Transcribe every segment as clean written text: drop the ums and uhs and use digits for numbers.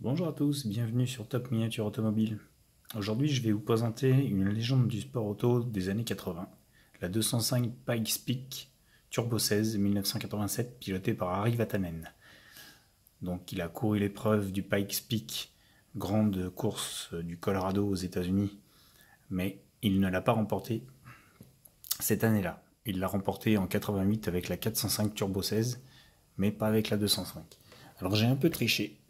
Bonjour à tous, bienvenue sur Top Miniature Automobile. Aujourd'hui, je vais vous présenter une légende du sport auto des années 80, la 205 Pikes Peak Turbo 16 1987, pilotée par Harry Vatanen. Donc, il a couru l'épreuve du Pikes Peak, grande course du Colorado aux États-Unis, mais il ne l'a pas remportée cette année-là. Il l'a remportée en 88 avec la 405 Turbo 16, mais pas avec la 205. Alors, j'ai un peu triché.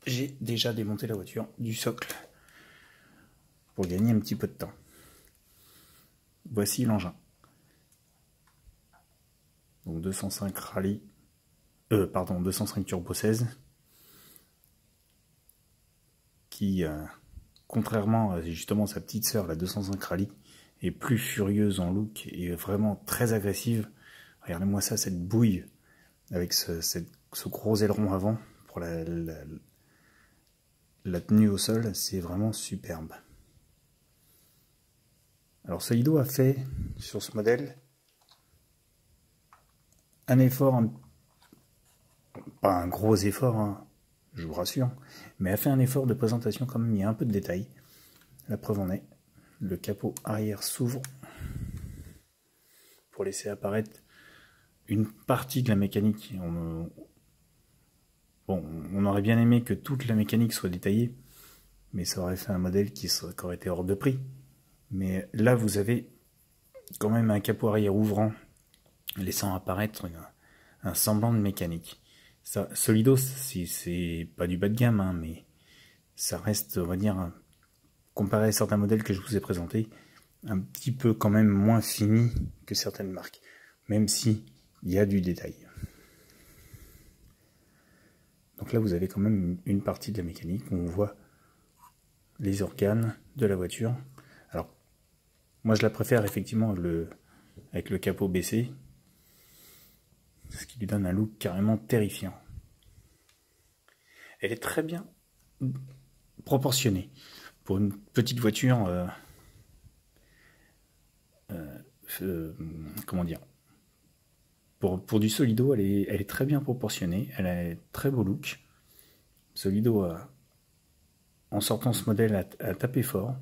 J'ai déjà démonté la voiture du socle pour gagner un petit peu de temps. Voici l'engin. Donc 205 Rally, 205 Turbo 16, qui, contrairement à justement sa petite sœur, la 205 Rally, est plus furieuse en look et vraiment très agressive. Regardez-moi ça, cette bouille avec ce gros aileron avant pour la tenue au sol, c'est vraiment superbe. Alors Solido a fait sur ce modèle un effort, pas un gros effort, hein, je vous rassure, mais a fait un effort de présentation quand même, il y a un peu de détails. La preuve en est, le capot arrière s'ouvre pour laisser apparaître une partie de la mécanique. On aurait bien aimé que toute la mécanique soit détaillée, mais ça aurait fait un modèle qui aurait été hors de prix. Mais là, vous avez quand même un capot arrière ouvrant, laissant apparaître un semblant de mécanique. Ça, Solido, c'est pas du bas de gamme, hein, mais ça reste, on va dire, comparé à certains modèles que je vous ai présentés, un petit peu quand même moins fini que certaines marques, même si il y a du détail. Donc là, vous avez quand même une partie de la mécanique où on voit les organes de la voiture. Alors, moi, je la préfère effectivement avec le capot baissé, ce qui lui donne un look carrément terrifiant. Elle est très bien proportionnée pour une petite voiture. Comment dire, pour du Solido, elle est très bien proportionnée, elle a un très beau look. Solido, en sortant ce modèle, a tapé fort.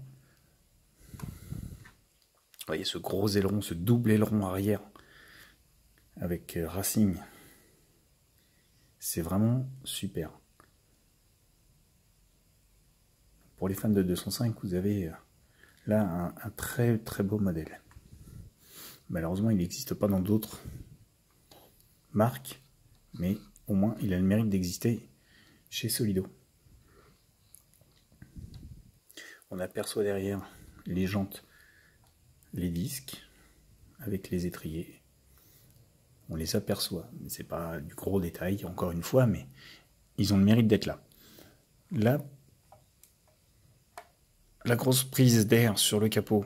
Vous voyez ce gros aileron, ce double aileron arrière avec Racing. C'est vraiment super. Pour les fans de 205, vous avez là un très très beau modèle. Malheureusement, il n'existe pas dans d'autres marques, mais au moins il a le mérite d'exister chez Solido. On aperçoit derrière les jantes, les disques avec les étriers. On les aperçoit, c'est pas du gros détail encore une fois, mais ils ont le mérite d'être là. Là, la grosse prise d'air sur le capot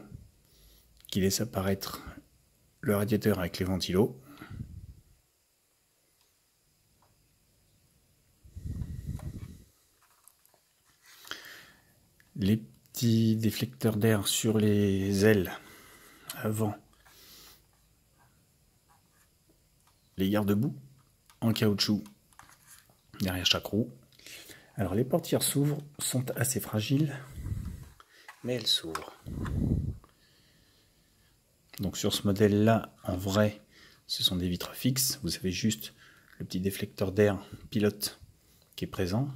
qui laisse apparaître le radiateur avec les ventilos. Les petits déflecteurs d'air sur les ailes avant. Les garde-boue en caoutchouc derrière chaque roue. Alors les portières s'ouvrent, sont assez fragiles, mais elles s'ouvrent. Donc sur ce modèle-là, en vrai, ce sont des vitres fixes. Vous avez juste le petit déflecteur d'air pilote qui est présent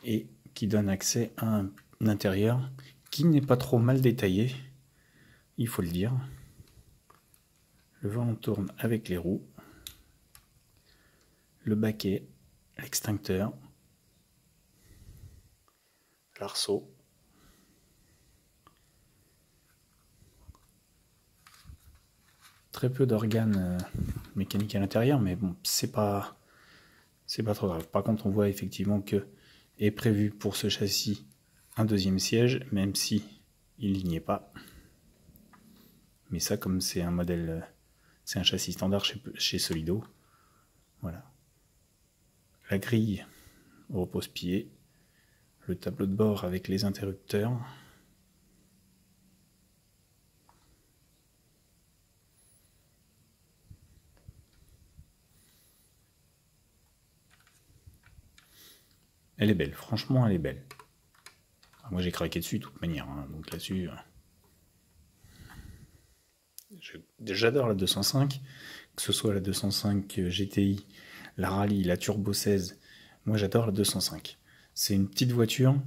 et qui donne accès à un intérieur qui n'est pas trop mal détaillé, il faut le dire. Le volant tourne avec les roues, le baquet, l'extincteur, l'arceau. Très peu d'organes mécaniques à l'intérieur, mais bon, c'est pas trop grave. Par contre, on voit effectivement que est prévu pour ce châssis un deuxième siège, même si il n'y est pas. Mais ça, comme c'est un modèle, c'est un châssis standard chez Solido. Voilà. La grille au repose-pied, le tableau de bord avec les interrupteurs. Elle est belle, franchement elle est belle. Moi j'ai craqué dessus de toute manière, hein, donc là-dessus... J'adore la 205, que ce soit la 205 GTI, la Rallye, la Turbo 16. Moi j'adore la 205. C'est une petite voiture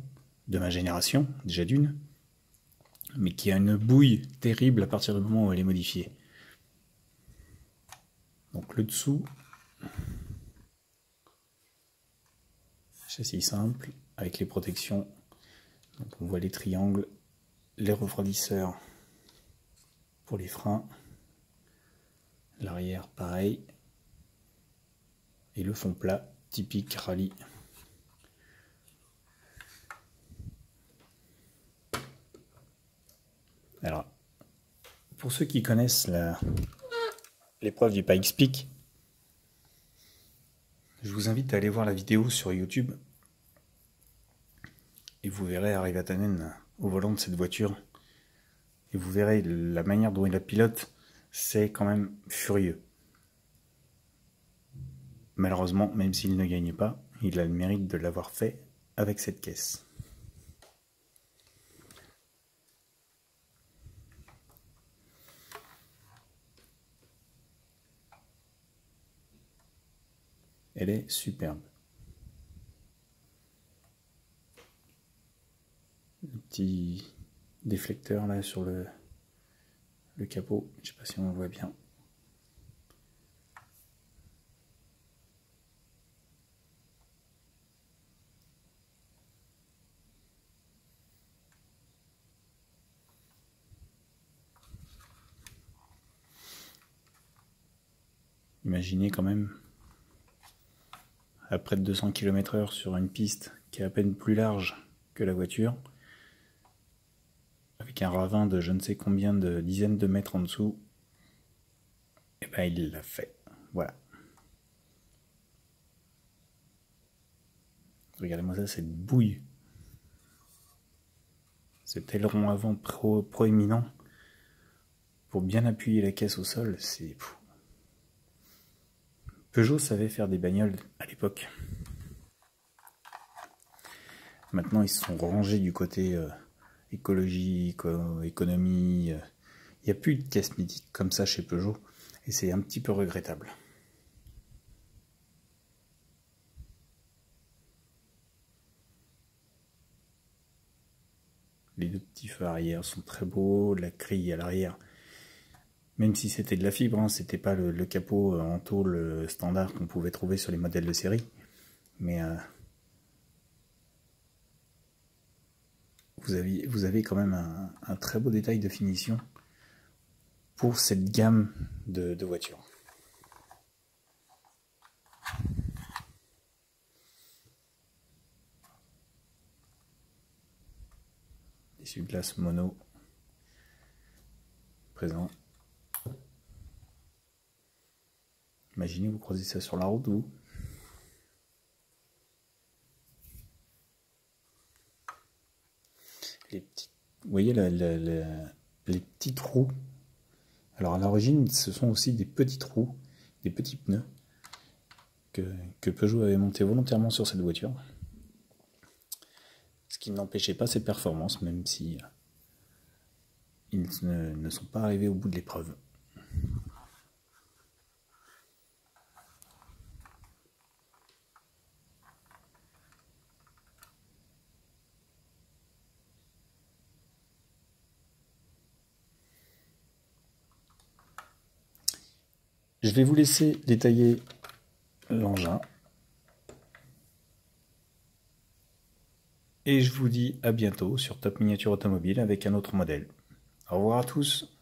de ma génération, déjà d'une, mais qui a une bouille terrible à partir du moment où elle est modifiée. Donc le dessous, châssis simple avec les protections. Donc on voit les triangles, les refroidisseurs pour les freins, l'arrière pareil, et le fond plat typique rallye. Alors, pour ceux qui connaissent l'épreuve du Pikes Peak, je vous invite à aller voir la vidéo sur YouTube et vous verrez Harry Vatanen au volant de cette voiture et vous verrez la manière dont il la pilote, c'est quand même furieux. Malheureusement, même s'il ne gagne pas, il a le mérite de l'avoir fait avec cette caisse. Elle est superbe. Le petit déflecteur là sur le capot, je ne sais pas si on le voit bien. Imaginez quand même, à près de 200 km/h sur une piste qui est à peine plus large que la voiture, avec un ravin de je ne sais combien de dizaines de mètres en dessous, et ben il l'a fait. Voilà. Regardez-moi ça, cette bouille. Cet aileron avant proéminent pour bien appuyer la caisse au sol, c'est fou. Peugeot savait faire des bagnoles à l'époque. Maintenant, ils se sont rangés du côté écologie, économie. Il n'y a plus de caisse mythique comme ça chez Peugeot. Et c'est un petit peu regrettable. Les deux petits feux arrière sont très beaux. La grille à l'arrière, même si c'était de la fibre, hein, c'était pas le capot en tôle standard qu'on pouvait trouver sur les modèles de série. Mais vous avez quand même un très beau détail de finition pour cette gamme de voitures. Essuie-glace mono présent. Imaginez vous croisez ça sur la route, vous. Vous voyez les petits trous. Alors à l'origine, ce sont aussi des petits trous, des petits pneus que Peugeot avait monté volontairement sur cette voiture. Ce qui n'empêchait pas ses performances, même si ils ne sont pas arrivés au bout de l'épreuve. Je vais vous laisser détailler l'engin. Et je vous dis à bientôt sur Top Miniature Automobile avec un autre modèle. Au revoir à tous.